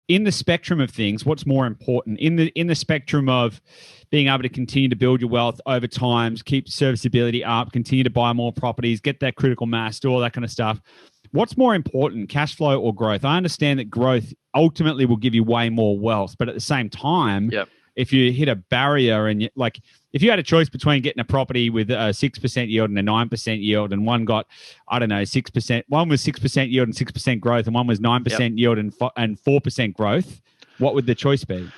in the spectrum of things, what's more important in the spectrum of being able to continue to build your wealth over time, keep serviceability up, continue to buy more properties, get that critical mass, do all that kind of stuff. What's more important, cash flow or growth? I understand that growth ultimately will give you way more wealth, but at the same time, Yep. if you hit a barrier and like if you had a choice between getting a property with a 6% yield and a 9% yield, and one got, I don't know, 6%, one was 6% yield and 6% growth, and one was 9% yield and 4% growth, what would the choice be?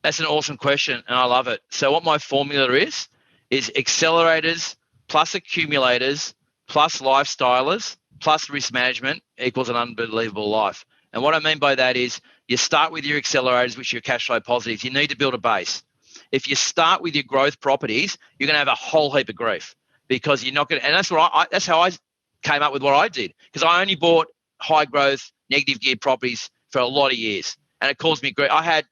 That's an awesome question, and I love it. So what my formula is accelerators plus accumulators plus lifestylers plus risk management equals an unbelievable life. And what I mean by that is you start with your accelerators, which are your cash flow positives. You need to build a base. If you start with your growth properties, you're going to have a whole heap of grief because you're not going to, and that's how I came up with what I did, because I only bought high growth, negative geared properties for a lot of years. And it caused me grief. I had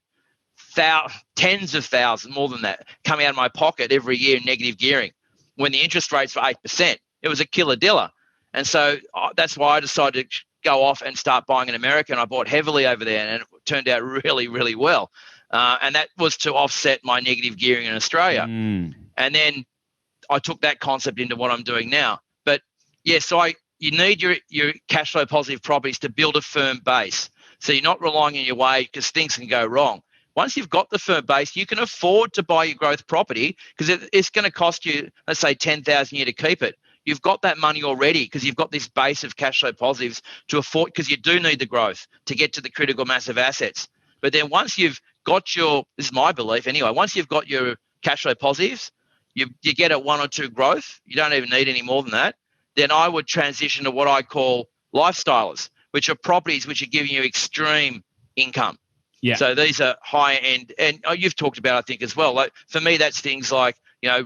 tens of thousands, more than that, coming out of my pocket every year in negative gearing when the interest rates were 8%. It was a killer diller. And so that's why I decided to go off and start buying in America. And I bought heavily over there, and it turned out really, really well. And that was to offset my negative gearing in Australia. And then I took that concept into what I'm doing now. But yeah, so you need your cash flow positive properties to build a firm base. So you're not relying on your way because things can go wrong. Once you've got the firm base, you can afford to buy your growth property because it's going to cost you, let's say, $10,000 a year to keep it. You've got that money already because you've got this base of cash flow positives to afford, because you do need the growth to get to the critical mass of assets. But then once you've got this is my belief anyway, once you've got your cash flow positives, you get a 1 or 2 growth, you don't even need any more than that, then I would transition to what I call lifestylers, which are properties which are giving you extreme income. Yeah. So these are high end, and you've talked about, I think, as well. Like for me, that's things like,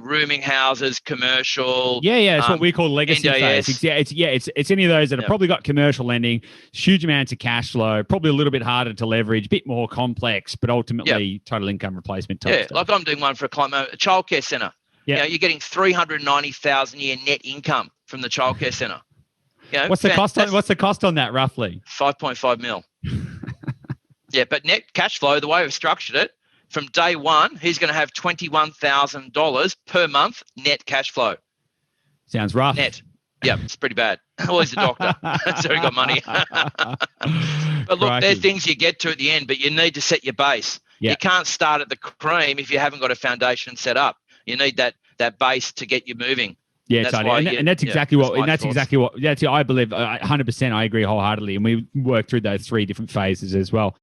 rooming houses, commercial. Yeah. It's what we call legacy NDIS. phase. It's any of those that have probably got commercial lending, huge amounts of cash flow, probably a little bit harder to leverage, a bit more complex, but ultimately total income replacement type stuff. Like I'm doing one for a client, a childcare centre. Yeah. You're getting $390,000 a year net income from the childcare centre. What's the cost on that roughly? 5.5 mil. Yeah, but net cash flow, the way we've structured it, from day one, he's going to have $21,000 per month net cash flow. Sounds rough. Net. Yeah, it's pretty bad. Well, he's a doctor, so he got money. But look, there's things you get to at the end, but you need to set your base. Yeah. You can't start at the cream if you haven't got a foundation set up. You need that base to get you moving. Yeah, totally. And that's exactly what I believe. 100%, I agree wholeheartedly. And we work through those 3 different phases as well.